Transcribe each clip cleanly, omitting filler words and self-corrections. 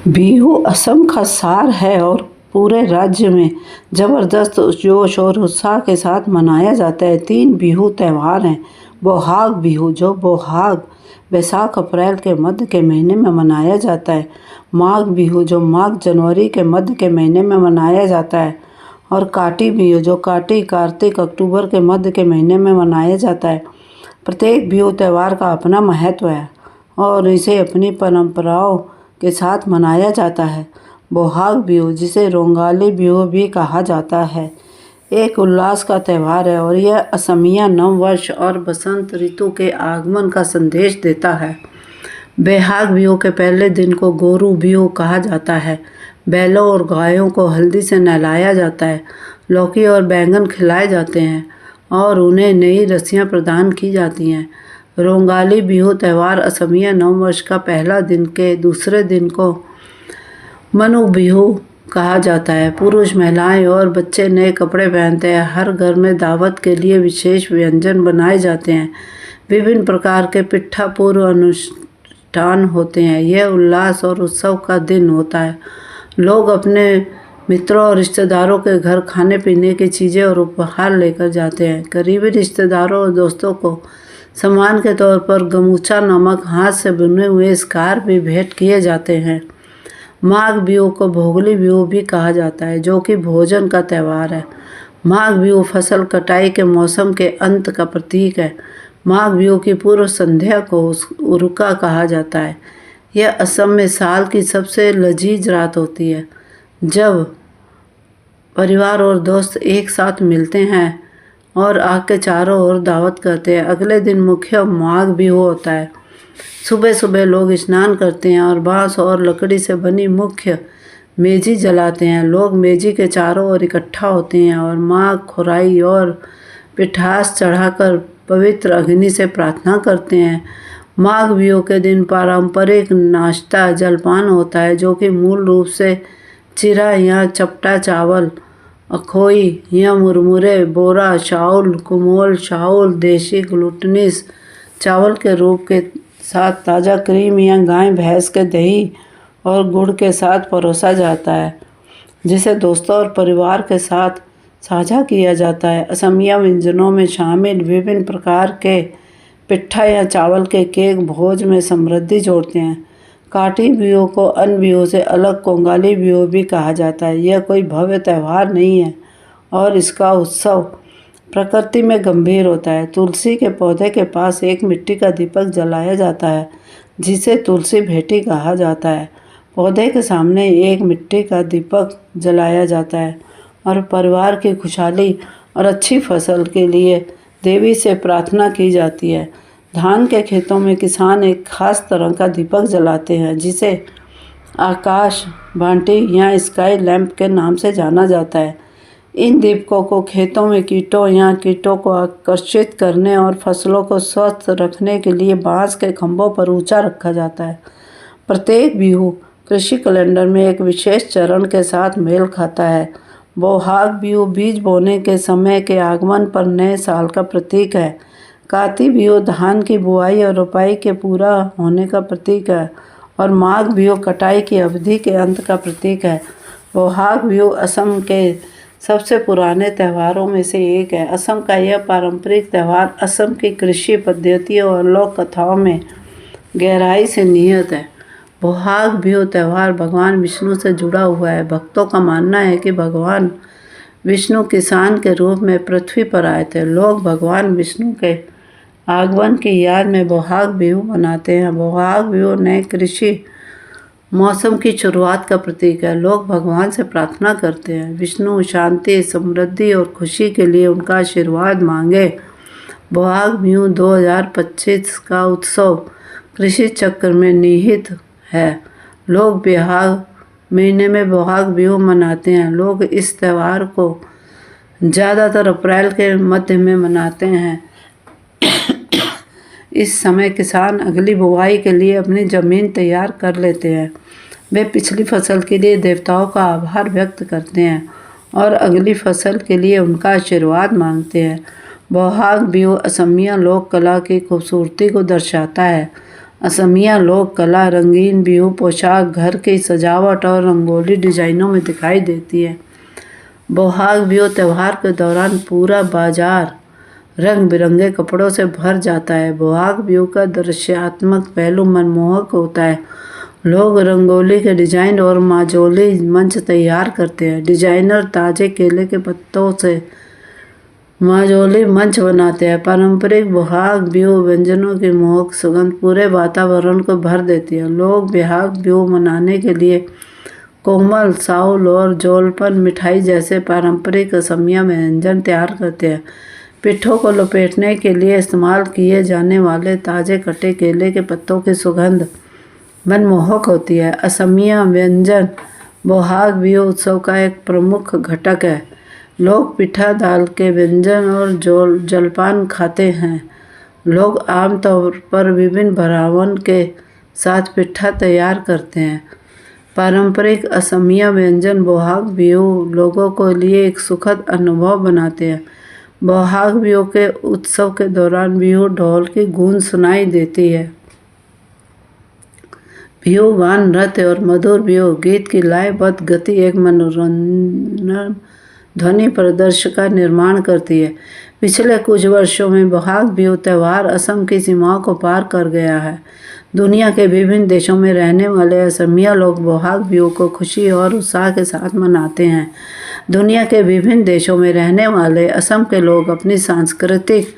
बिहू असम का सार है और पूरे राज्य में ज़बरदस्त जोश और उत्साह के साथ मनाया जाता है। 3 बिहू त्यौहार हैं। बोहाग बिहू जो बोहाग बैसाख अप्रैल के मध्य के महीने में मनाया जाता है। माघ बिहू जो माघ जनवरी के मध्य के महीने में मनाया जाता है। और काटी बिहू जो काटी कार्तिक अक्टूबर के मध्य के महीने में मनाया जाता है। प्रत्येक बिहू त्यौहार का अपना महत्व है और इसे अपनी परंपराओं के साथ मनाया जाता है। बोहाग बिहू जिसे रोंगाली बिहू भी कहा जाता है, एक उल्लास का त्यौहार है और यह असमिया नव वर्ष और बसंत ऋतु के आगमन का संदेश देता है। बैसाख बिहू के पहले दिन को गोरू बिहू कहा जाता है। बैलों और गायों को हल्दी से नहलाया जाता है, लौकी और बैंगन खिलाए जाते हैं और उन्हें नई रस्सियाँ प्रदान की जाती हैं। रोंगाली बिहू त्यौहार असमिया नववर्ष का पहला दिन के दूसरे दिन को मनु बिहू कहा जाता है। पुरुष, महिलाएं और बच्चे नए कपड़े पहनते हैं। हर घर में दावत के लिए विशेष व्यंजन बनाए जाते हैं। विभिन्न प्रकार के पिट्ठा पूर्व अनुष्ठान होते हैं। यह उल्लास और उत्सव का दिन होता है। लोग अपने मित्रों और रिश्तेदारों के घर खाने पीने की चीज़ें और उपहार लेकर जाते हैं। करीबी रिश्तेदारों और दोस्तों को सम्मान के तौर पर गमूचा नामक हाथ से बुने हुए स्कार्फ भी भेंट किए जाते हैं। माघ बिहू को भोगली बिहू भी कहा जाता है, जो कि भोजन का त्यौहार है। माघ बिहू फसल कटाई के मौसम के अंत का प्रतीक है। माघ बिहू की पूर्व संध्या को उरुका कहा जाता है। यह असम में साल की सबसे लजीज रात होती है, जब परिवार और दोस्त एक साथ मिलते हैं और आग के चारों ओर दावत करते हैं। अगले दिन मुख्य माघ बिहू होता है। सुबह सुबह लोग स्नान करते हैं और बांस और लकड़ी से बनी मुख्य मेजी जलाते हैं। लोग मेजी के चारों ओर इकट्ठा होते हैं और माँ खुराई और पिठास चढ़ाकर पवित्र अग्नि से प्रार्थना करते हैं। माघ बिहू के दिन पारंपरिक नाश्ता जलपान होता है, जो कि मूल रूप से चिरा या चपटा चावल, अखोई या मुरमुरे, बोरा चावल, कुमोल चावल, देशी ग्लूटेनिस चावल के रूप के साथ ताज़ा क्रीम या गाय भैंस के दही और गुड़ के साथ परोसा जाता है, जिसे दोस्तों और परिवार के साथ साझा किया जाता है। असमिया व्यंजनों में शामिल विभिन्न प्रकार के पिट्ठा या चावल के केक भोज में समृद्धि जोड़ते हैं। काटी बिहू को अन्य बिहू से अलग कोंगाली बिहू भी कहा जाता है। यह कोई भव्य त्यौहार नहीं है और इसका उत्सव प्रकृति में गंभीर होता है। तुलसी के पौधे के पास एक मिट्टी का दीपक जलाया जाता है, जिसे तुलसी भेटी कहा जाता है। पौधे के सामने एक मिट्टी का दीपक जलाया जाता है और परिवार की खुशहाली और अच्छी फसल के लिए देवी से प्रार्थना की जाती है। धान के खेतों में किसान एक खास तरह का दीपक जलाते हैं, जिसे आकाश भांटी या स्काई लैंप के नाम से जाना जाता है। इन दीपकों को खेतों में कीटों को आकर्षित करने और फसलों को स्वस्थ रखने के लिए बांस के खंभों पर ऊंचा रखा जाता है। प्रत्येक बिहू कृषि कैलेंडर में एक विशेष चरण के साथ मेल खाता है। बोहाग बिहू बीज बोने के समय के आगमन पर नए साल का प्रतीक है। काती बिहू धान की बुआई और रोपाई के पूरा होने का प्रतीक है और माघ बिहू कटाई की अवधि के अंत का प्रतीक है। बोहाग बिहू असम के सबसे पुराने त्योहारों में से एक है। असम का यह पारंपरिक त्यौहार असम की कृषि पद्धतियों और लोक कथाओं में गहराई से निहित है। बोहाग बिहू त्यौहार भगवान विष्णु से जुड़ा हुआ है। भक्तों का मानना है कि भगवान विष्णु किसान के रूप में पृथ्वी पर आए थे। लोग भगवान विष्णु के आगमन की याद में बोहाग बिहू मनाते हैं। बोहाग बिहू नए कृषि मौसम की शुरुआत का प्रतीक है। लोग भगवान से प्रार्थना करते हैं, विष्णु शांति, समृद्धि और खुशी के लिए उनका आशीर्वाद मांगे। बोहाग बिहू 2025 का उत्सव कृषि चक्र में निहित है। लोग बोहाग महीने में बोहाग बिहू मनाते हैं। लोग इस त्यौहार को ज़्यादातर अप्रैल के मध्य में मनाते हैं। इस समय किसान अगली बुवाई के लिए अपनी ज़मीन तैयार कर लेते हैं। वे पिछली फसल के लिए देवताओं का आभार व्यक्त करते हैं और अगली फसल के लिए उनका आशीर्वाद मांगते हैं। बोहाग बिहू असमिया लोक कला की खूबसूरती को दर्शाता है। असमिया लोक कला रंगीन बिहू पोशाक, घर की सजावट और रंगोली डिजाइनों में दिखाई देती है। बोहाग बिहू त्यौहार के दौरान पूरा बाजार रंग बिरंगे कपड़ों से भर जाता है। बोहाग बिहू का दृश्यात्मक पहलू मनमोहक होता है। लोग रंगोली के डिजाइन और माजोली मंच तैयार करते हैं। डिजाइनर ताजे केले के पत्तों से माजोली मंच बनाते हैं। पारंपरिक बोहाग बिहू व्यंजनों की मोहक सुगंध पूरे वातावरण को भर देती है। लोग बोहाग बिहू मनाने के लिए कोमल, साउल और जोलपन मिठाई जैसे पारंपरिक असमिया व्यंजन तैयार करते हैं। पिट्ठों को लपेटने के लिए इस्तेमाल किए जाने वाले ताजे कटे केले के पत्तों की सुगंध मनमोहक होती है। असमिया व्यंजन बोहाग बिहू उत्सव का एक प्रमुख घटक है। लोग पिठा दाल के व्यंजन और जलपान खाते हैं। लोग आमतौर पर विभिन्न भरावन के साथ पिठा तैयार करते हैं। पारंपरिक असमिया व्यंजन बोहाग बिहू लोगों के लिए एक सुखद अनुभव बनाते हैं। बोहाग बिहू के उत्सव के दौरान बिहू ढोल की गूंज सुनाई देती है। बिहू गान, नृत्य और मधुर बिहू गीत की लयबद्ध गति एक मनोरंजन ध्वनि प्रदर्शन का निर्माण करती है। पिछले कुछ वर्षों में बोहाग बिहू त्यौहार असम की सीमाओं को पार कर गया है। दुनिया के विभिन्न देशों में रहने वाले असमिया लोग बोहाग बिहू को खुशी और उत्साह के साथ मनाते हैं। दुनिया के विभिन्न देशों में रहने वाले असम के लोग अपनी सांस्कृतिक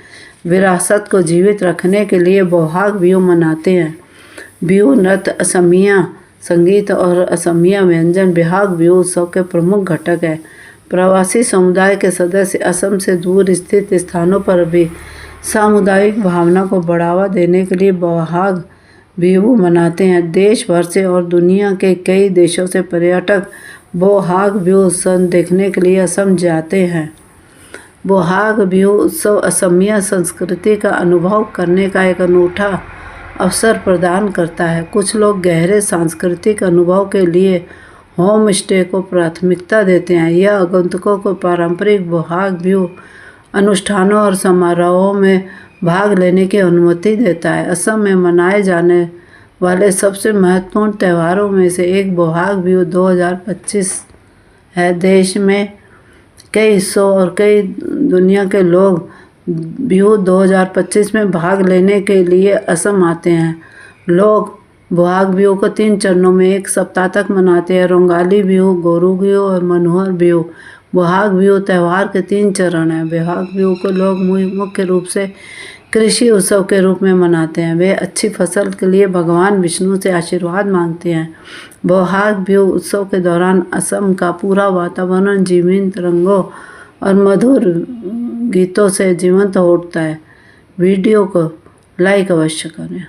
विरासत को जीवित रखने के लिए बोहाग बिहू मनाते हैं। बिहू नृत्य, असमिया संगीत और असमिया व्यंजन बोहाग बिहू उत्सव के प्रमुख घटक है। प्रवासी समुदाय के सदस्य असम से दूर स्थित स्थानों पर भी सामुदायिक भावना को बढ़ावा देने के लिए बोहाग बिहू मनाते हैं। देश भर से और दुनिया के कई देशों से पर्यटक बोहाग बिहू उत्सव देखने के लिए असम जाते हैं। बोहाग बिहू उत्सव असमिया संस्कृति का अनुभव करने का एक अनूठा अवसर प्रदान करता है। कुछ लोग गहरे सांस्कृतिक अनुभव के लिए होम स्टे को प्राथमिकता देते हैं। यह आगंतुकों को पारंपरिक बोहाग बिहू अनुष्ठानों और समारोहों में भाग लेने की अनुमति देता है। असम में मनाए जाने वाले सबसे महत्वपूर्ण त्योहारों में से एक बोहाग बिहू 2025 है। देश में कई हिस्सों और कई दुनिया के लोग बिहू 2025 में भाग लेने के लिए असम आते हैं। लोग बोहाग बिहू को 3 चरणों में एक सप्ताह तक मनाते हैं। रोंगाली बिहू, गोरू बिहू और मनोहर बिहू। बोहाग बिहू त्यौहार के 3 चरण हैं। बोहाग बिहू को लोग मुख्य रूप से कृषि उत्सव के रूप में मनाते हैं। वे अच्छी फसल के लिए भगवान विष्णु से आशीर्वाद मांगते हैं। बोहाग बिहू उत्सव के दौरान असम का पूरा वातावरण जीवंत रंगों और मधुर गीतों से जीवंत होता है। वीडियो को लाइक अवश्य करें।